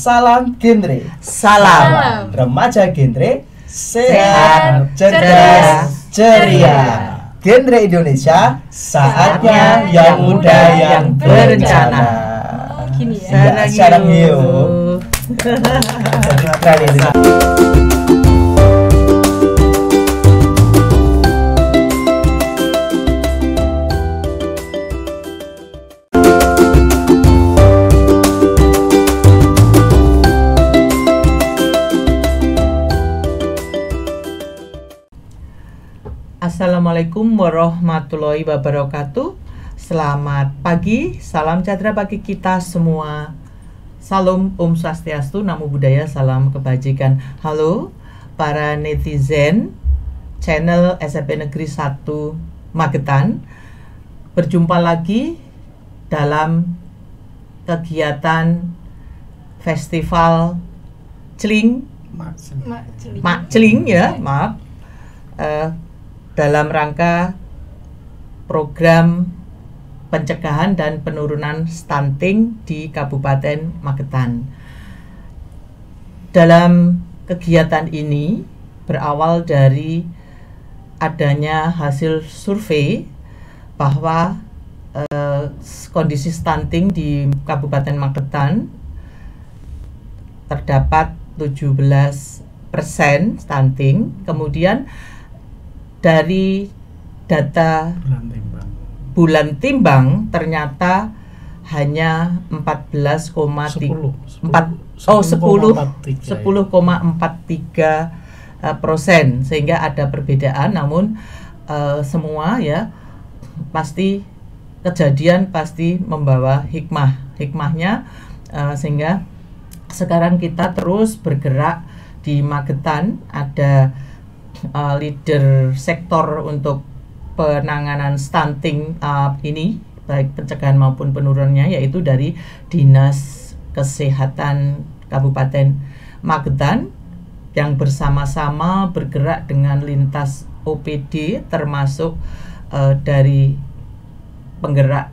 Salam genre. Salam. Remaja genre Sehat, cerdas, ceria. Genre Indonesia, saatnya yang muda yang berencana. Gini ya. Sarang hiu. Jadi keren ini. Assalamualaikum warahmatullahi wabarakatuh. Selamat pagi, salam sejahtera bagi kita semua. Salam Om Swastiastu, Namo Buddhaya, salam kebajikan. Halo para netizen channel SMP Negeri 1 Magetan. Berjumpa lagi dalam kegiatan festival Celing Mak Celing ya, maaf. Dalam rangka program pencegahan dan penurunan stunting di Kabupaten Magetan. Dalam kegiatan ini berawal dari adanya hasil survei bahwa kondisi stunting di Kabupaten Magetan terdapat 17% stunting. Kemudian dari data bulan timbang ternyata hanya 10,43%, sehingga ada perbedaan. Namun semua ya pasti kejadian pasti membawa hikmahnya, sehingga sekarang kita terus bergerak di Magetan. Ada leader sektor untuk penanganan stunting ini, baik pencegahan maupun penurunannya, yaitu dari Dinas Kesehatan Kabupaten Magetan, yang bersama-sama bergerak dengan lintas OPD, termasuk dari penggerak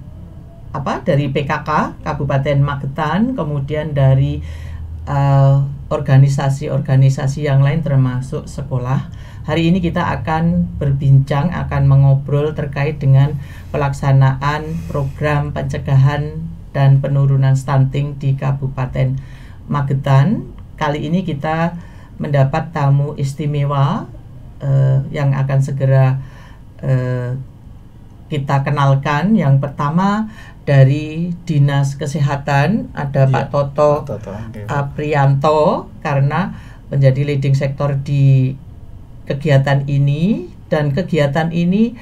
dari PKK Kabupaten Magetan, kemudian dari organisasi-organisasi yang lain termasuk sekolah. Hari ini kita akan berbincang, akan mengobrol terkait dengan pelaksanaan program pencegahan dan penurunan stunting di Kabupaten Magetan. Kali ini kita mendapat tamu istimewa yang akan segera kita kenalkan. Yang pertama dari Dinas Kesehatan ada Pak Toto Aprianto, karena menjadi leading sektor di kegiatan ini, dan kegiatan ini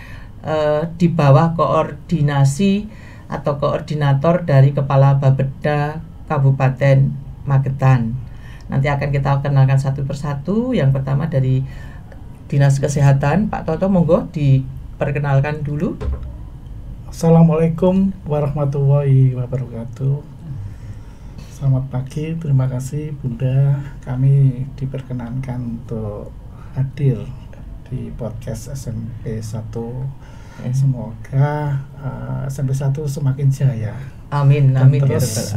di bawah koordinasi atau koordinator dari Kepala Bapeda Kabupaten Magetan. Nanti akan kita kenalkan satu persatu. Yang pertama dari Dinas Kesehatan, Pak Toto, monggo diperkenalkan dulu. Assalamualaikum warahmatullahi wabarakatuh. Selamat pagi, terima kasih Bunda. Kami diperkenankan untuk hadir di podcast SMP 1. Semoga SMP 1 semakin jaya. Amin, dan amin. Terus,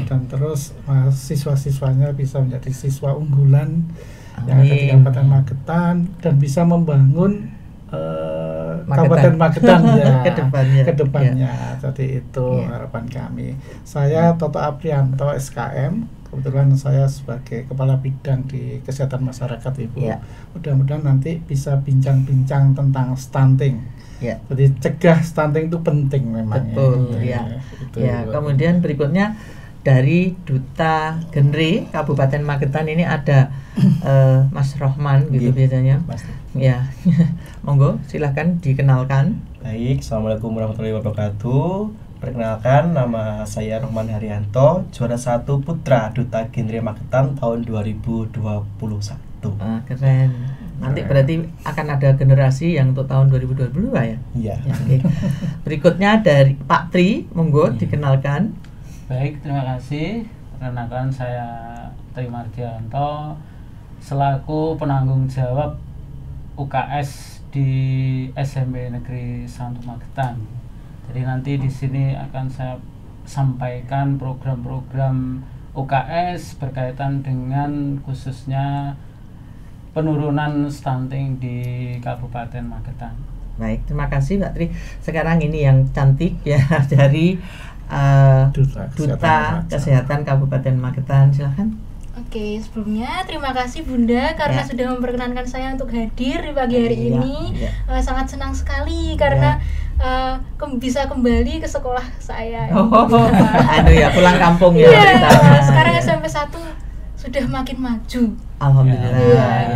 dan terus siswa-siswanya bisa menjadi siswa unggulan yang ada di Kabupaten Magetan dan bisa membangun Kabupaten Magetan ya kedepannya. Jadi itu harapan kami. Saya Toto Aprianto SKM. Kebetulan saya sebagai Kepala Bidang di Kesehatan Masyarakat, Ibu. Mudah-mudahan nanti bisa bincang-bincang tentang stunting. Jadi cegah stunting itu penting memang. Betul ya. Kemudian berikutnya dari Duta Genre Kabupaten Magetan ini ada Mas Rohman gitu biasanya. Ya, monggo silahkan dikenalkan. Baik, Assalamualaikum warahmatullahi wabarakatuh. Perkenalkan, nama saya Rohman Haryanto, juara 1 Putra Duta Genre Magetan tahun 2021. Keren. Nanti berarti akan ada generasi yang untuk tahun 2022 ya? Iya. Okay. Berikutnya dari Pak Tri, monggo dikenalkan. Baik, terima kasih. Perkenalkan, saya Tri Mardianto selaku penanggung jawab UKS di SMP Negeri 1 Magetan. Jadi nanti di sini akan saya sampaikan program-program UKS berkaitan dengan khususnya penurunan stunting di Kabupaten Magetan. Baik, terima kasih Mbak Tri. Sekarang ini yang cantik ya dari Duta Kesehatan Kabupaten Magetan, silahkan. Oke, sebelumnya terima kasih Bunda karena sudah memperkenankan saya untuk hadir di pagi hari ini. Sangat senang sekali karena bisa kembali ke sekolah saya. Pulang kampung ya. Sekarang SMP 1 sudah makin maju. Alhamdulillah.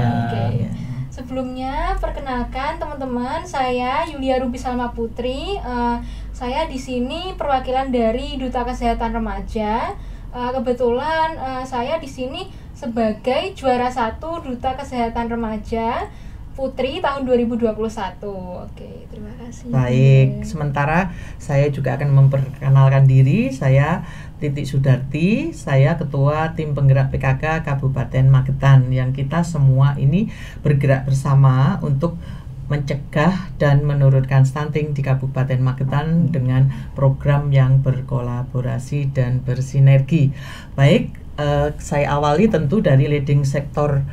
Sebelumnya perkenalkan teman-teman, saya Yulia Ruby Salma Putri. Saya di sini perwakilan dari Duta Kesehatan Remaja. Kebetulan saya di sini sebagai juara 1 Duta Kesehatan Remaja Putri tahun 2021. Oke, terima kasih. Baik, sementara saya juga akan memperkenalkan diri. Saya Titik Sudarti, saya Ketua Tim Penggerak PKK Kabupaten Magetan, yang kita semua ini bergerak bersama untuk mencegah dan menurunkan stunting di Kabupaten Magetan dengan program yang berkolaborasi dan bersinergi. Baik, saya awali tentu dari leading sektor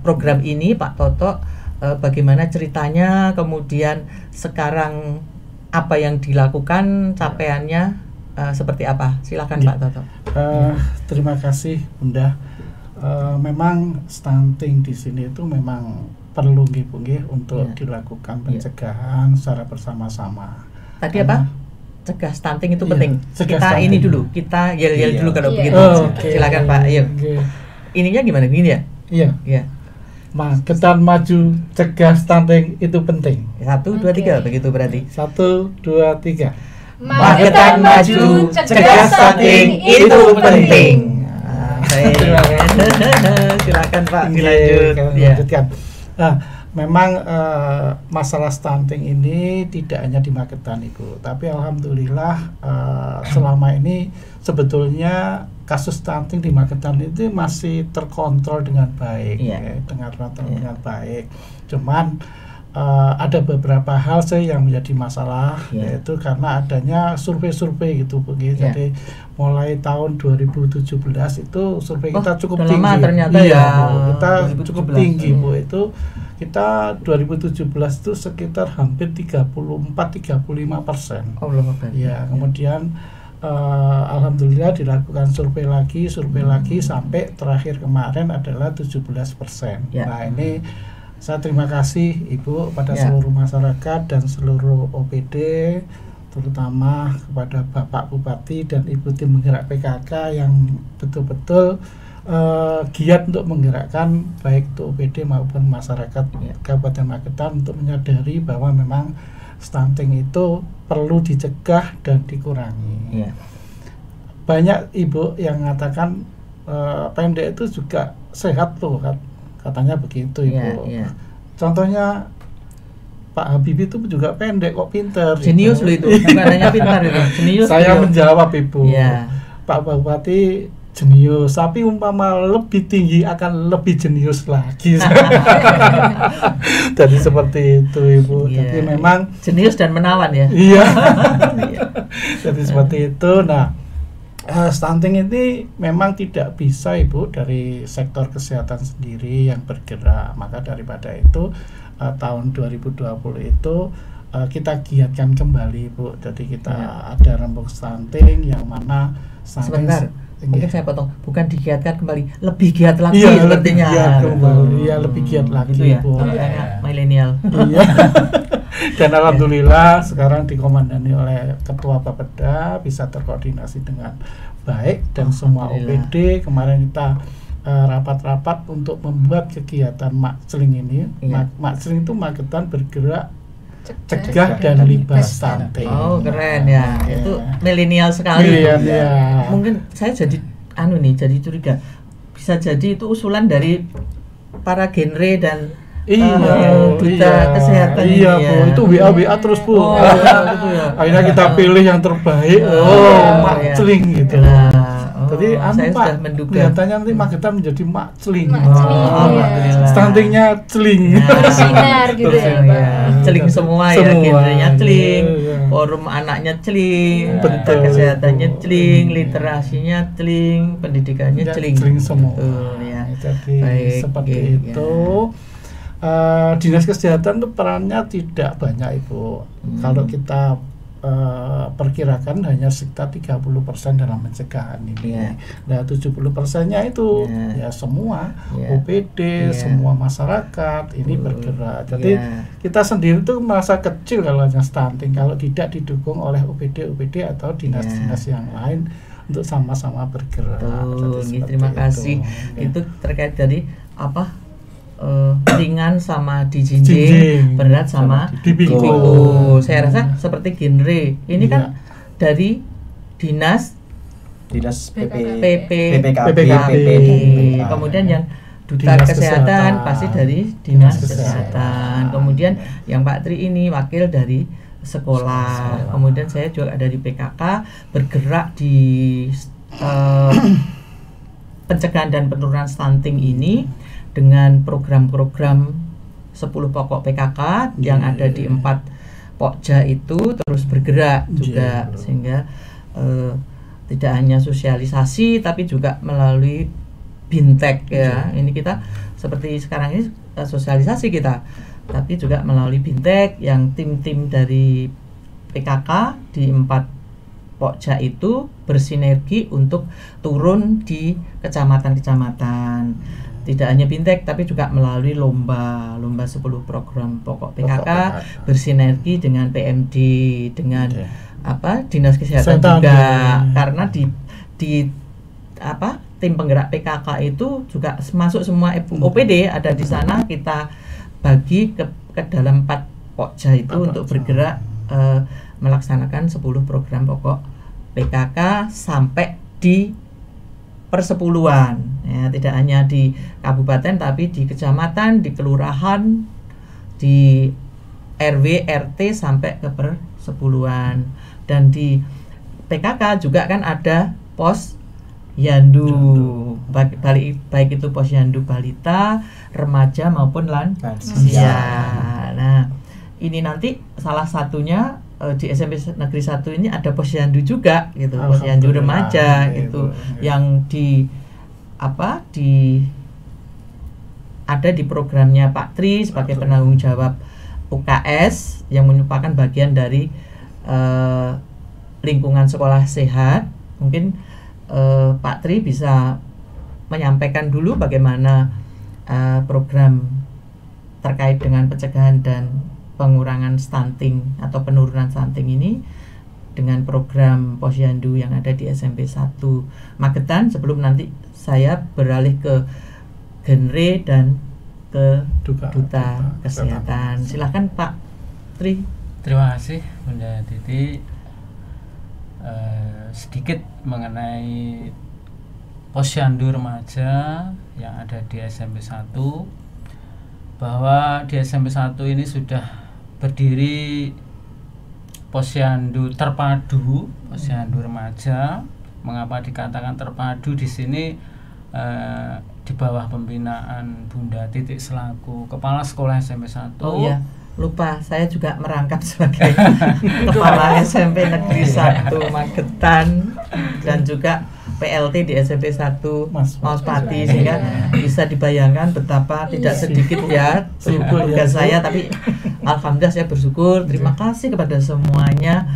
program ini, Pak Toto. Bagaimana ceritanya, kemudian sekarang apa yang dilakukan, capaiannya seperti apa? Silakan Pak Toto. Terima kasih Bunda. Memang stunting di sini itu memang perlu nggih untuk dilakukan pencegahan secara bersama-sama. Tadi apa? Cegah stunting itu penting. Kita stunting. Ini dulu, kita yel-yel dulu kalau begitu. Silakan Pak. Ayo. Ininya gimana? Gini ya? Iya. Magetan maju, cegah stunting itu penting. 1, 2, 3 begitu berarti. 1, 2, 3. Magetan maju, cegah stunting itu penting. Silakan Pak, dilanjutkan. Memang masalah stunting ini tidak hanya di Magetan Ibu, tapi alhamdulillah selama ini sebetulnya kasus stunting di Magetan itu masih terkontrol dengan baik, dengan baik. Cuman ada beberapa hal yang menjadi masalah, yaitu karena adanya survei-survei gitu Bu. Jadi mulai tahun 2017 itu survei kita cukup tinggi. Ternyata Bu, kita 2017, cukup tinggi Bu. Itu kita 2017 itu sekitar hampir 34-35%. Kemudian alhamdulillah dilakukan survei lagi sampai terakhir kemarin adalah 17%. Nah, ini saya terima kasih Ibu pada seluruh masyarakat dan seluruh OPD, terutama kepada Bapak Bupati dan Ibu Tim Penggerak PKK yang betul-betul giat untuk menggerakkan baik itu OPD maupun masyarakat Kabupaten Magetan untuk menyadari bahwa memang stunting itu perlu dicegah dan dikurangi. Banyak Ibu yang mengatakan pendek itu juga sehat loh, katanya begitu Ibu. Contohnya Pak Habibie itu juga pendek kok pinter. Jenius loh itu, bukan hanya pintar itu. Jenius. Saya menjawab Ibu. Pak Bupati jenius, tapi umpama lebih tinggi akan lebih jenius lagi. Jadi seperti itu Ibu. Jadi memang jenius dan menawan ya. Jadi seperti itu. Nah, stunting ini memang tidak bisa Ibu dari sektor kesehatan sendiri yang bergerak. Maka daripada itu tahun 2020 itu kita giatkan kembali Bu. Jadi kita ada rembuk stunting yang mana stunting. Sebentar, mungkin saya potong. Bukan digiatkan kembali, lebih giat lagi sepertinya. Lebih giat lagi gitu ya, Bu. Milenial. Dan alhamdulillah sekarang dikomandani oleh Ketua Bapeda bisa terkoordinasi dengan baik dan semua OPD. Kemarin kita rapat-rapat untuk membuat kegiatan Maksling ini. Maksling itu Magetan bergerak cegah dan libas stunting. Keren ya. Itu milenial sekali. Mungkin saya jadi jadi curiga. Bisa jadi itu usulan dari para genre dan duta kesehatan Bu, itu WA terus Bu. Akhirnya kita pilih yang terbaik. Maksling gitu. Jadi saya Pak, sudah menduga. kelihatannya nanti Magetan menjadi mak celing. Alhamdulillah. Stuntingnya celing. Bersinar gitu ya, Pak. Ya, celing semua ya, Semua. genrenya celing, Iya. forum anaknya celing, Betul. kesehatannya celing, literasinya celing, pendidikannya Ya, celing. celing semua. Betul, ya. Jadi Baik, seperti ya. itu. Dinas kesehatan itu perannya tidak banyak, Ibu. Kalau kita perkirakan hanya sekitar 30% dalam pencegahan ini. Ya. Nah, 70%-nya itu Ya. ya semua Ya. OPD, Ya. semua masyarakat ini bergerak. Jadi Ya. kita sendiri tuh merasa kecil kalau hanya stunting, kalau tidak didukung oleh OPD atau dinas-dinas yang lain untuk sama-sama bergerak. Betul, Jadi seperti terima kasih. Itu terkait dari apa? Ringan sama di jinjing, berat sama di pikul. pikul. Saya rasa seperti genre. Ini kan dari dinas BPKP. PPKP. PPKP. Kemudian yang duta Dinas kesehatan Kesehatan. pasti dari dinas Dinas kesehatan. Kesehatan. Kemudian yang Pak Tri ini wakil dari sekolah. Kemudian saya juga dari PKK bergerak di pencegahan dan penurunan stunting ini dengan program-program 10 pokok PKK yang ada di 4 Pokja itu terus bergerak juga, sehingga tidak hanya sosialisasi tapi juga melalui Bintek ya. Ini kita seperti sekarang ini sosialisasi kita, tapi juga melalui Bintek yang tim-tim dari PKK di 4 Pokja itu bersinergi untuk turun di kecamatan-kecamatan. Tidak hanya Bintek tapi juga melalui lomba 10 program pokok PKK bersinergi dengan PMD, dengan Dinas Kesehatan juga, karena di tim penggerak PKK itu juga masuk semua OPD ada di sana. Kita bagi ke dalam 4 Pokja itu untuk bergerak melaksanakan 10 program pokok PKK sampai di persepuluhan ya, tidak hanya di kabupaten tapi di kecamatan, di kelurahan, di RW, RT sampai ke persepuluhan. Dan di PKK juga kan ada pos Yandu, baik itu pos Yandu balita, remaja maupun lansia. Nah, ini nanti salah satunya di SMP Negeri 1 ini ada posyandu juga gitu, posyandu remaja gitu, yang ada di programnya Pak Tri sebagai penanggung jawab UKS yang merupakan bagian dari lingkungan sekolah sehat. Mungkin Pak Tri bisa menyampaikan dulu bagaimana program terkait dengan pencegahan dan pengurangan stunting atau penurunan stunting ini dengan program posyandu yang ada di SMP 1 Magetan, sebelum nanti saya beralih ke genre dan ke duta kesehatan. Silakan Pak Tri. Terima kasih Bunda Titi. Sedikit mengenai posyandu remaja yang ada di SMP 1, bahwa di SMP 1 ini sudah berdiri posyandu terpadu, posyandu remaja. Mengapa dikatakan terpadu? Di sini di bawah pembinaan Bunda Titik selaku Kepala Sekolah SMP 1. Oh iya, lupa, saya juga merangkap sebagai Kepala SMP Negeri 1 Magetan dan juga PLT di SMP 1 Mauspati, sehingga bisa dibayangkan betapa tidak sedikit ya tugas saya, tapi alhamdulillah saya bersyukur, terima kasih kepada semuanya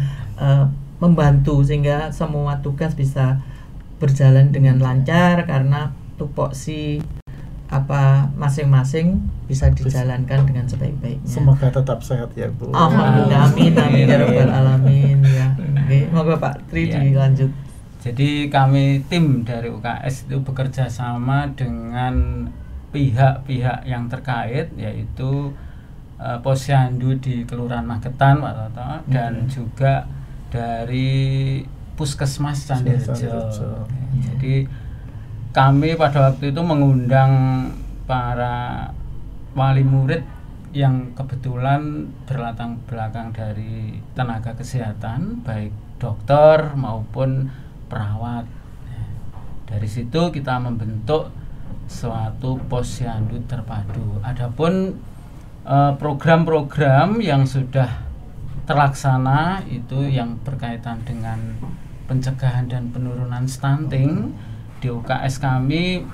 membantu sehingga semua tugas bisa berjalan dengan lancar karena tupoksi masing-masing bisa dijalankan dengan sebaik-baiknya. Semoga tetap sehat ya Bu. Alhamdulillah, amin ya rabbal alamin ya. Oke, moga Pak Tri dilanjut. Jadi kami tim dari UKS itu bekerja sama dengan pihak-pihak yang terkait, yaitu posyandu di Kelurahan Magetan Pak Toto, dan juga dari Puskesmas Candirejo. Jadi kami pada waktu itu mengundang para wali murid yang kebetulan berlatar belakang dari tenaga kesehatan, baik dokter maupun perawat. Dari situ kita membentuk suatu posyandu terpadu. Adapun program-program yang sudah terlaksana itu yang berkaitan dengan pencegahan dan penurunan stunting, di UKS kami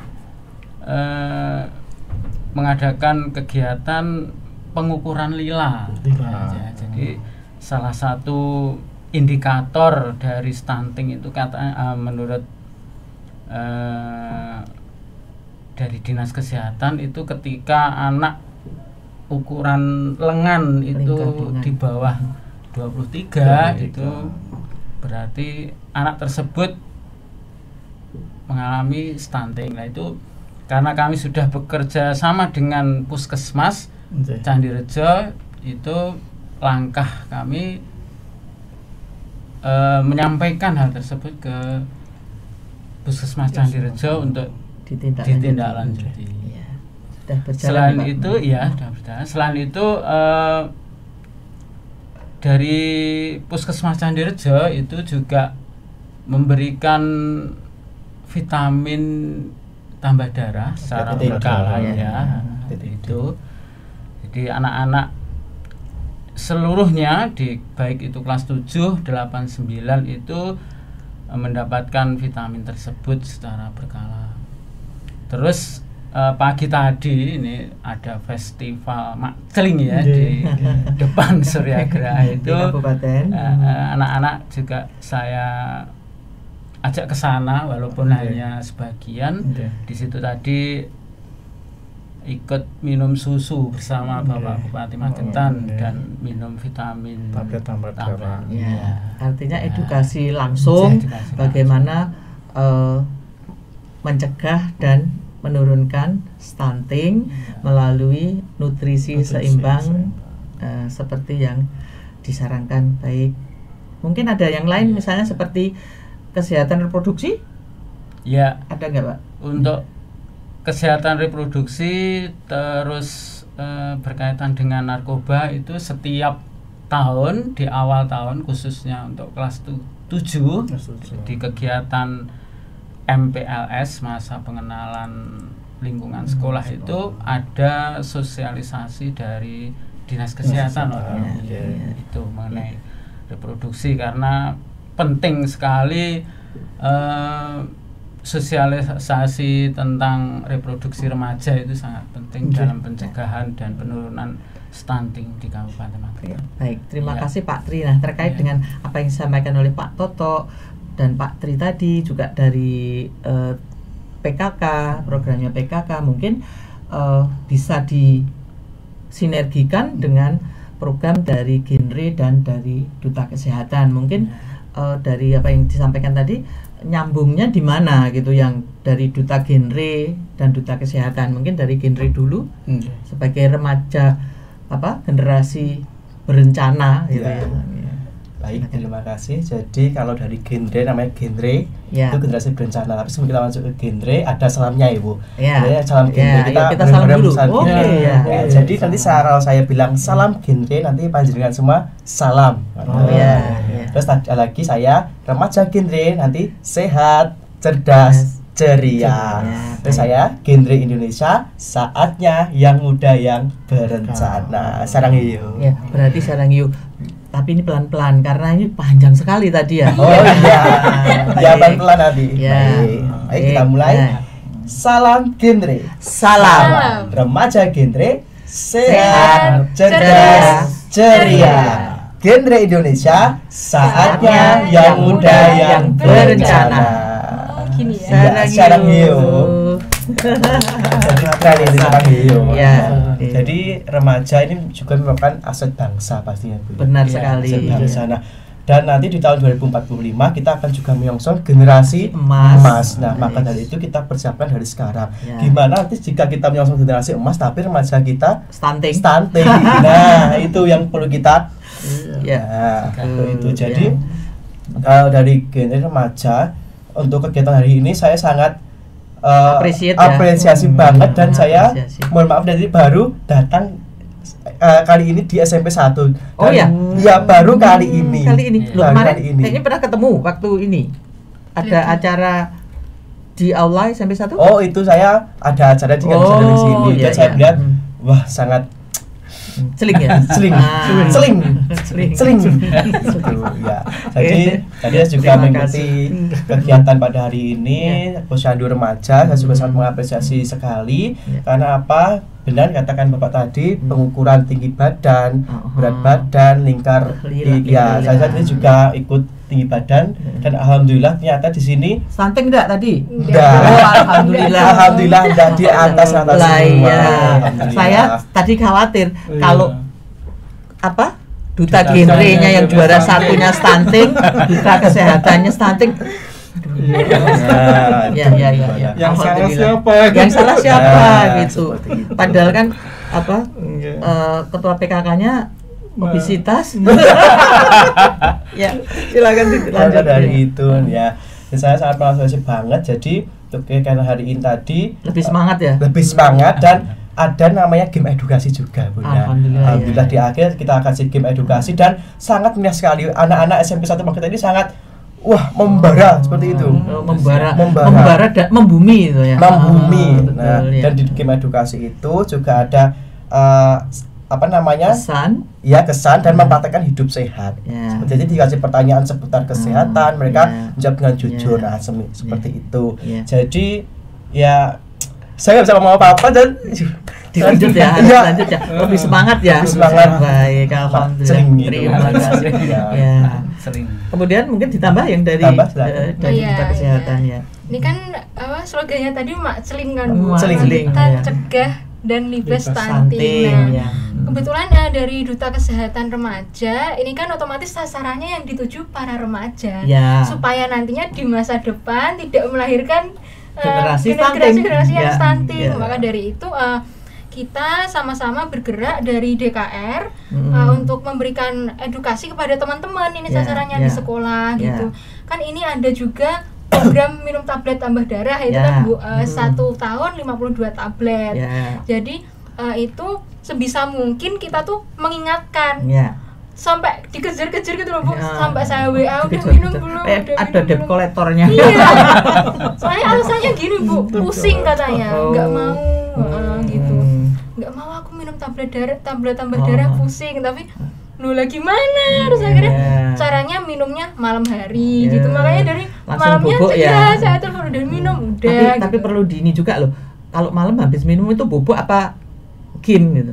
mengadakan kegiatan pengukuran lila. Ya, jadi salah satu indikator dari stunting itu menurut dari Dinas Kesehatan itu ketika anak ukuran lengan itu di bawah 23 itu berarti anak tersebut mengalami stunting. Nah itu karena kami sudah bekerja sama dengan Puskesmas Candirejo, itu langkah kami menyampaikan hal tersebut ke Puskesmas Candirejo untuk ditindaklanjuti. Ya, sudah berjalan. Selain itu ya sudah berjalan. Selain itu dari Puskesmas Candirejo itu juga memberikan vitamin tambah darah secara berkala ya. Itu jadi anak-anak seluruhnya baik itu kelas 7, 8, 9 itu mendapatkan vitamin tersebut secara berkala. Terus pagi tadi ini ada festival makceling ya di depan Suryagraha itu. Anak-anak juga saya ajak ke sana walaupun hanya sebagian. Di situ tadi ikut minum susu bersama Bapak Bupati Magetan dan minum vitamin tambah darah. Ya, artinya edukasi langsung bagaimana mencegah dan menurunkan stunting melalui nutrisi seimbang seperti yang disarankan. Baik, mungkin ada yang lain misalnya seperti kesehatan reproduksi? Ya, ada nggak Pak? Untuk kesehatan reproduksi terus berkaitan dengan narkoba itu setiap tahun di awal tahun khususnya untuk kelas 7 di kegiatan MPLS masa pengenalan lingkungan sekolah itu ada sosialisasi dari Dinas Kesehatan itu mengenai reproduksi karena penting sekali sosialisasi tentang reproduksi remaja itu sangat penting dalam pencegahan dan penurunan stunting di Kabupaten Magetan. Baik, terima kasih Pak Tri. Nah, terkait dengan apa yang disampaikan oleh Pak Toto dan Pak Tri tadi juga dari PKK, programnya PKK mungkin bisa disinergikan dengan program dari Genre dan dari Duta Kesehatan. Mungkin dari apa yang disampaikan tadi nyambungnya di mana gitu, yang dari Duta Genre dan Duta Kesehatan. Mungkin dari Genre dulu sebagai remaja generasi berencana gitu ya. Baik, terima kasih. Jadi kalau dari Genre namanya Genre itu generasi berencana. Tapi sebelum kita masuk ke Genre ada salamnya Ibu. Jadi salam Genre kita salam dulu. Jadi nanti kalau saya bilang salam Genre, nanti panjenengan semua salam. Terus ada lagi saya remaja Genre, nanti sehat, cerdas, ceria. Terus saya Genre Indonesia, saatnya yang muda yang berencana. Sarang hiu. Ya, berarti sarang hiu. Tapi ini pelan-pelan karena ini panjang sekali tadi ya. Oh iya. Ya pelan-pelan nanti. Baik, kita mulai. Salam Genre. Salam. Remaja Genre, sehat, cerdas, ceria. Genre Indonesia, saatnya yang muda yang berencana. Oh, gini ya. Sarang hiu. Ya. Jadi remaja ini juga merupakan aset bangsa pastinya Bu. Benar sekali. Aset bangsa. Nah, dan nanti di tahun 2045 kita akan juga menyongsong generasi emas. Nah, maka dari itu kita persiapkan dari sekarang. Gimana nanti jika kita menyongsong generasi emas tapi remaja kita stunting. Nah, itu yang perlu kita itu. Jadi dari Genre remaja untuk kegiatan hari ini saya sangat apresiasi banget dan saya mohon maaf dari baru datang kali ini di SMP 1. Ya baru kali ini. Kayaknya pernah ketemu waktu ini ada acara di aula SMP 1? Oh, itu saya ada acara di sini. Dan saya lihat wah sangat seling ya, seling. Ya, jadi saya juga mengikuti kegiatan pada hari ini Posyandu Remaja. Saya juga sangat mengapresiasi sekali karena apa? Benar katakan Bapak tadi, pengukuran tinggi badan, berat badan, lingkar. Ya, saya tadi juga ikut tinggi badan dan alhamdulillah ternyata di sini stunting enggak tadi? Enggak. Alhamdulillah enggak di atas semua. Saya tadi khawatir kalau apa? Duta genrenya yang juara satunya stunting, duta kesehatannya stunting. Ya. Yang salah siapa? Yang salah siapa gitu. Padahal kan apa? Ketua PKK-nya obesitas. Ya, silakan dilanjut dari itu ya. Dan saya sangat mengapresiasi banget. Jadi karena hari ini tadi lebih semangat ya. Lebih semangat dan ada namanya game edukasi juga, Bunda. Alhamdulillah di akhir kita kasih game edukasi dan sangat meriah sekali. Anak-anak SMP 1 Magetan ini sangat membara seperti itu. Membara dan membumi itu ya. Membumi. Nah, dan di game edukasi itu juga ada kesan dan mempraktekkan hidup sehat. Jadi dikasih pertanyaan seputar kesehatan, mereka menjawab dengan jujur. Nah, seperti itu. Jadi ya saya nggak bisa ngomong apa-apa dan lanjut ya. Lebih semangat ya. Baik, alhamdulillah. Terima kasih. Sering. Kemudian mungkin ditambah yang dari duta kesehatan ya. Ini kan slogannya tadi Mak Celing kan, Celing. Kita cegah dan libas stunting. Nah, kebetulan dari Duta Kesehatan Remaja ini kan otomatis sasarannya yang dituju para remaja supaya nantinya di masa depan tidak melahirkan generasi yang stunting. Maka dari itu kita sama-sama bergerak dari DKR untuk memberikan edukasi kepada teman-teman ini sasarannya di sekolah gitu. Kan ini ada juga program minum tablet tambah darah itu kan Bu, 1 tahun 52 tablet. Jadi itu sebisa mungkin kita tuh mengingatkan. Sampai dikejar-kejar gitu loh Bu, sampai saya WA udah minum belum? Ada debt kolektornya. Iya. Soalnya alasannya gini Bu, pusing katanya, nggak mau gitu. Nggak mau aku minum tablet tambah darah pusing, tapi lu lagi mana? Terus akhirnya caranya minumnya malam hari gitu. Makanya dari langsung malamnya bubuk saya telepon udah minum udah. Tapi perlu di ini juga loh. Kalau malam habis minum itu bubuk apa game gitu.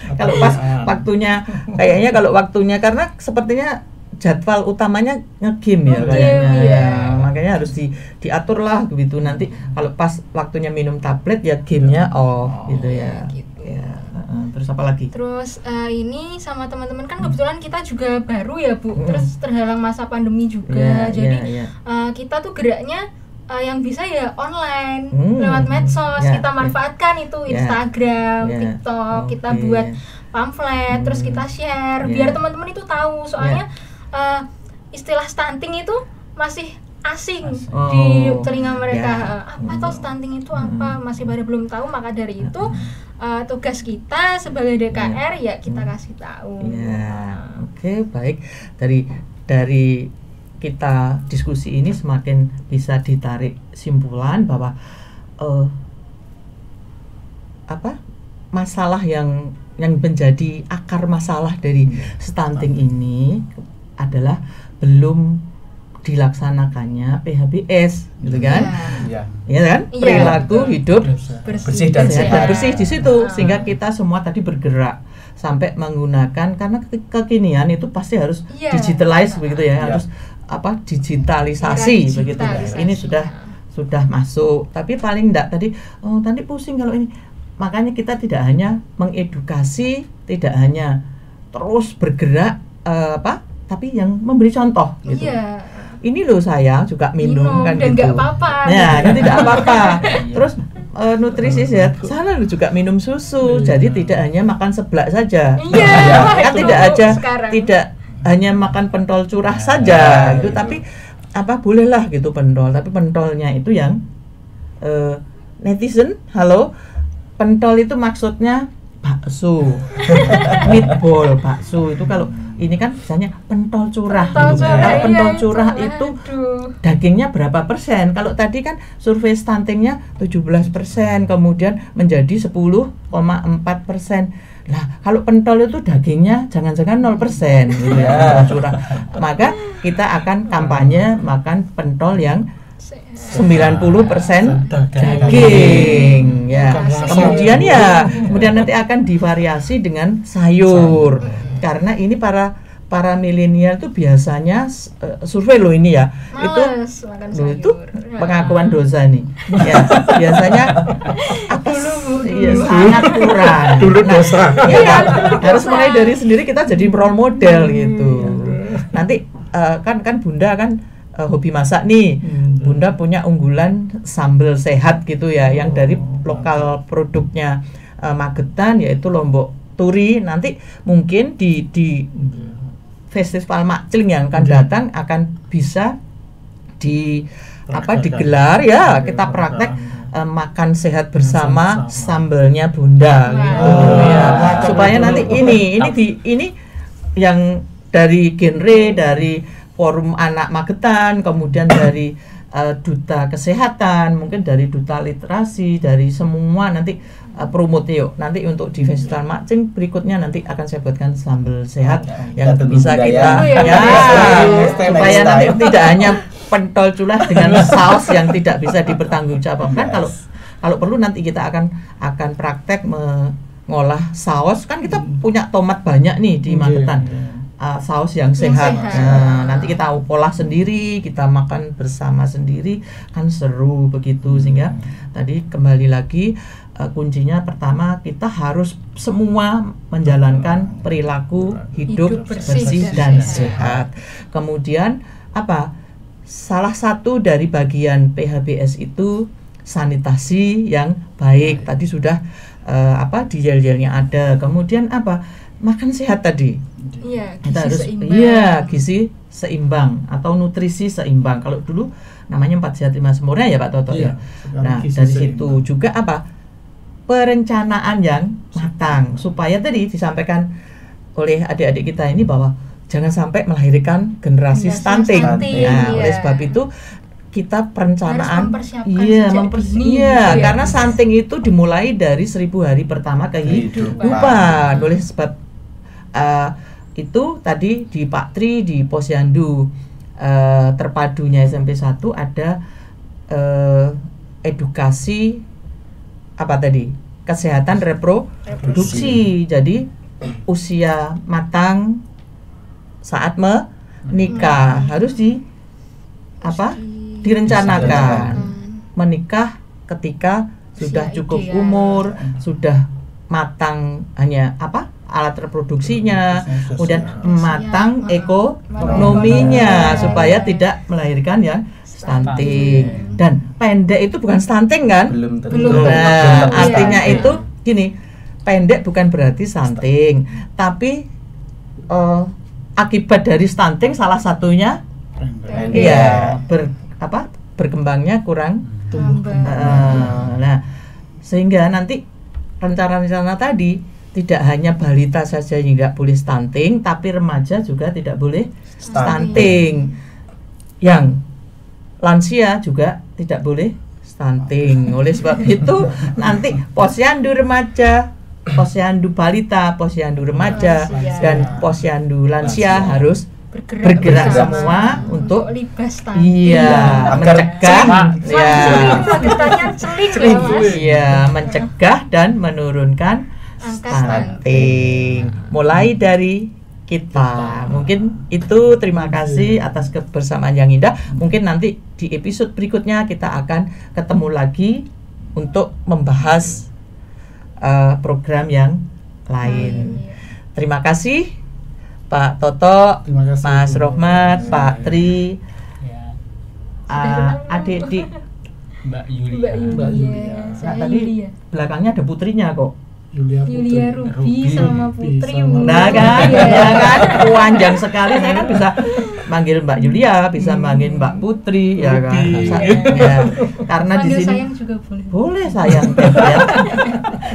Kalau pas waktunya kayaknya kalau waktunya karena sepertinya jadwal utamanya nge-game ya kayaknya. Makanya harus diatur lah gitu nanti kalau pas waktunya minum tablet ya gamenya off gitu ya. Terus apa lagi? Terus ini sama teman-teman kan kebetulan kita juga baru ya Bu. Terus terhalang masa pandemi juga. Jadi kita tuh geraknya yang bisa ya online lewat medsos. Kita manfaatkan itu Instagram, TikTok, kita buat pamflet, terus kita share biar teman-teman itu tahu. Soalnya istilah stunting itu masih asing di telinga mereka. Apa toh stunting itu apa? Masih pada belum tahu. Maka dari itu tugas kita sebagai DKR ya kita kasih tahu. Oke, baik. Dari kita diskusi ini semakin bisa ditarik simpulan bahwa masalah yang menjadi akar masalah dari stunting ini adalah belum dilaksanakannya PHBS gitu kan? Iya kan? Perilaku hidup bersih dan sehat. Bersih di situ sehingga kita semua tadi bergerak sampai menggunakan karena kekinian itu pasti harus digitalize begitu ya, harus digitalisasi begitu. Ini sudah masuk, tapi paling enggak tadi pusing kalau ini. Makanya kita tidak hanya mengedukasi, tidak hanya terus bergerak tapi yang memberi contoh gitu. Ini loh saya juga minum kan dan gitu. Enggak apa-apa. Ya, kan tidak apa-apa. Terus nutrisi ya, sana lu juga minum susu. Jadi tidak hanya makan seblak saja. Kan tidak hanya makan pentol curah saja gitu, tapi bolehlah gitu pentol, tapi pentolnya itu yang netizen, pentol itu maksudnya bakso, meatball bakso itu kalau ini kan misalnya pentol curah. Pentol curah itu dagingnya berapa persen? Kalau tadi kan survei stuntingnya 17%, kemudian menjadi 10,4%. Lah, kalau pentol itu dagingnya jangan-jangan 0% gitu ya, curah. Maka kita akan kampanye makan pentol yang 90% daging ya. Kemudian nanti akan divariasi dengan sayur. Karena ini para milenial tuh biasanya survei loh ini ya. Itu pengakuan dosa nih. Ya, biasanya sangat kurang. Dulu dosa. Ya, harus mulai dari sendiri, kita jadi role model gitu. Nanti kan Bunda kan hobi masak nih. Bunda punya unggulan sambal sehat gitu ya, yang dari lokal produknya Magetan, yaitu Lombok Turi. Nanti mungkin di Festival Makcling yang akan datang akan bisa digelar ya, kita praktek makan sehat bersama sambalnya Bunda gitu ya. Supaya nanti ini yang dari genre, dari Forum Anak Magetan, kemudian dari Duta Kesehatan, mungkin dari Duta Literasi, dari semua nanti promote yuk. Nanti untuk di Festival Makcling berikutnya nanti akan saya buatkan sambal sehat yang bisa kita supaya nanti tidak hanya pentol curah dengan saus yang tidak bisa dipertanggungjawabkan. Kalau perlu nanti kita akan praktek mengolah saus. Kan kita punya tomat banyak nih di Magetan. Saus yang sehat. Nah, nanti kita olah sendiri, kita makan bersama sendiri, kan seru begitu. Sehingga tadi kembali lagi kuncinya pertama, kita harus semua menjalankan perilaku hidup bersih dan sehat. Kemudian salah satu dari bagian PHBS itu sanitasi yang baik. Tadi sudah di yel-yelnya ada. Kemudian makan sehat tadi. Iya, kita harus gizi seimbang atau nutrisi seimbang. Kalau dulu namanya 4 sehat 5 sempurna ya Pak Toto ya. Nah, dari situ juga perencanaan yang matang, supaya tadi disampaikan oleh adik-adik kita ini bahwa jangan sampai melahirkan generasi stunting. Nah, oleh sebab itu kita perencanaan karena stunting itu dimulai dari 1000 hari pertama kehidupan. Oleh sebab itu tadi di Pak Tri, di Posyandu terpadunya SMP 1 ada edukasi kesehatan reproduksi. Jadi usia matang saat menikah harus direncanakan. Menikah ketika sudah cukup umur, sudah matang alat reproduksinya, kemudian matang ekonominya supaya tidak melahirkan yang stunting. Dan pendek itu bukan stunting kan? Belum. Nah, artinya itu gini, pendek bukan berarti stunting, tapi akibat dari stunting salah satunya berkembangnya kurang tumbuh. Nah, sehingga nanti rencana-rencana tadi tidak hanya balita saja yang tidak boleh stunting, tapi remaja juga tidak boleh stunting. Yang lansia juga tidak boleh stunting. Oleh sebab itu nanti posyandu remaja, posyandu balita, posyandu remaja, dan posyandu lansia harus bergerak semua untuk mencegah dan menurunkan stunting. Mulai dari kita. Mungkin itu, terima kasih atas kebersamaan yang indah. Mungkin nanti di episode berikutnya kita akan ketemu lagi untuk membahas program yang lain. Terima kasih Pak Toto, Mas Rohmat, Pak Tri, adik di Mbak Yulia. Tadi belakangnya ada putrinya kok. Yulia Ruby sama Putri. Nah kan, panjang sekali. Saya kan bisa manggil Mbak Yulia, bisa manggil Mbak Putri, ya kan. Karena di sini sayang juga boleh sayang Beb ya.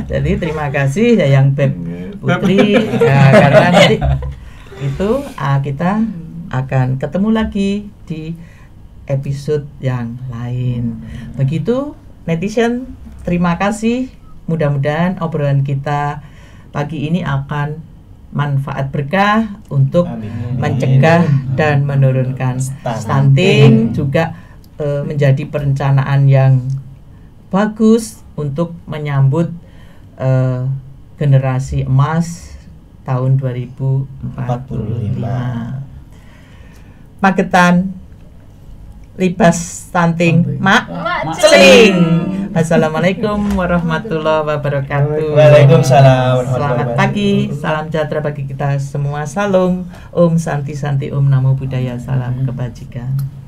Jadi terima kasih sayang Beb Putri, karena nanti itu kita akan ketemu lagi di episode yang lain. Begitu netizen, terima kasih. Mudah-mudahan obrolan kita pagi ini akan manfaat berkah untuk mencegah dan menurunkan stunting, juga menjadi perencanaan yang bagus untuk menyambut generasi emas tahun 2045. Magetan libas stunting mak celing. Assalamualaikum warahmatullahi wabarakatuh. Waalaikumsalam. Selamat pagi, salam sejahtera bagi kita semua. Salam, Om Santi Santi, Om Namo Buddhaya, salam kebajikan.